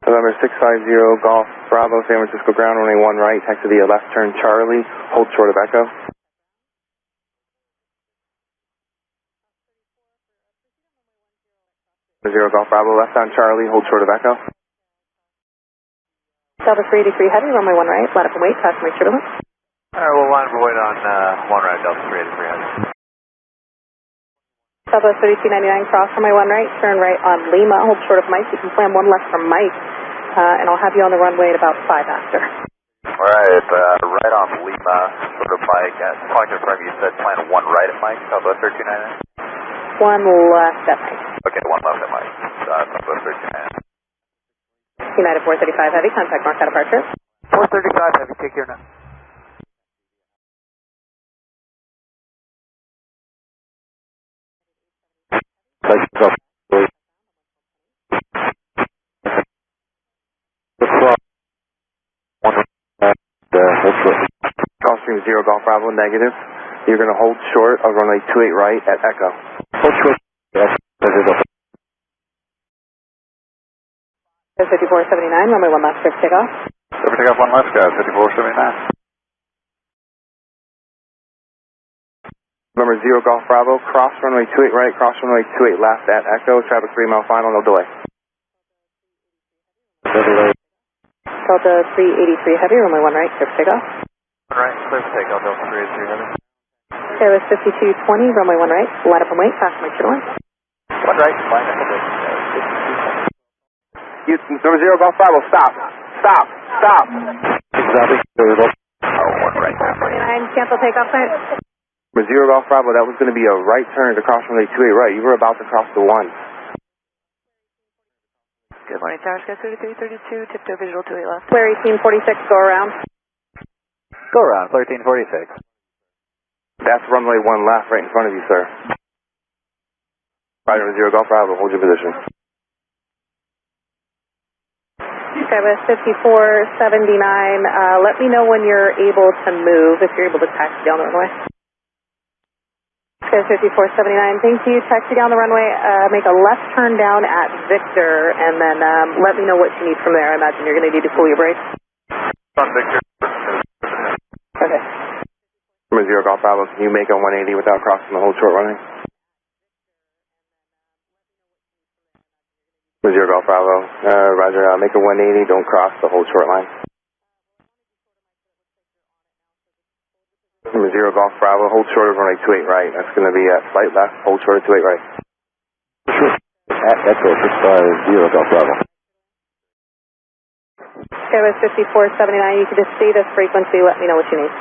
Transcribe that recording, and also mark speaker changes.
Speaker 1: November 650 Golf Bravo, San Francisco ground, runway 1 right, taxi via left turn Charlie, hold short of Echo. 0 Golf Bravo, left on Charlie, hold short of Echo.
Speaker 2: Delta 383 heavy, runway 1 right, line up and wait, customer turbulence.
Speaker 3: Alright, we'll line up and wait on 1 right, Delta 383 heavy.
Speaker 2: Southwest 3299, cross runway 1 right, turn right on Lima, hold short of Mike. You can plan 1 left from Mike, and I'll have you on the runway at about 5 after.
Speaker 3: Alright, right on Lima, short of Mike. Calling to confirm, you said plan 1 right at Mike, Southwest 3299?
Speaker 2: 1 left at Mike.
Speaker 3: Okay, 1 left at Mike, Southwest 3299.
Speaker 2: United 435 heavy, contact mark out departure.
Speaker 3: 435 heavy, take care now.
Speaker 1: Gulfstream 0 Golf Bravo, negative. You're going to hold short of runway 28 right at Echo.
Speaker 3: Hold short. Yes.
Speaker 2: 5479, runway 1 left, clear for takeoff.
Speaker 3: Clear for takeoff 1 left, guys, 5479.
Speaker 1: Number 0 Golf Bravo, cross runway 28 right, cross runway 28 left at Echo, traffic 3 mile final, no delay.
Speaker 2: Delta 383 heavy, runway 1 right, clear for takeoff.
Speaker 3: 1 right, clear for takeoff, Delta 383 heavy.
Speaker 2: Airbus 5220, runway 1 right, line up and wait, customer turbulence.
Speaker 3: 1 right, line up and wait.
Speaker 1: Number 0 Golf Bravo, stop. Stop. Stop.
Speaker 3: Exactly. 1 right.
Speaker 2: 49, cancel takeoff time.
Speaker 1: Number 0 Golf Bravo, that was going to be a right turn to cross runway 28 right. You were about to cross the 1.
Speaker 2: Good morning, Tower Sky 3332, tiptoe visual 28 left. Flare 1846, go around.
Speaker 3: Go around, Flare 1846.
Speaker 1: That's runway 1 left right in front of you, sir. Right, number 0 Golf Bravo, hold your position.
Speaker 2: Skywest 5479, let me know when you're able to move, if you're able to taxi down the runway. Skywest 5479, thank you. Taxi down the runway, make a left turn down at Victor, and then let me know what you need from there. I imagine you're going to need to pull your brakes.
Speaker 3: On Victor.
Speaker 2: Okay.
Speaker 1: Number 0 Golf Bravo, can you make a 180 without crossing the whole short runway? Number 0 Golf Bravo, roger, make a 180, don't cross the whole short line. Number 0 Golf Bravo, hold short of runway 28 right. That's going to be at slight left, hold short of 28 right.
Speaker 3: Echo 650 Golf Bravo.
Speaker 2: Skywest 5479, you can just say this frequency, let me know what you need.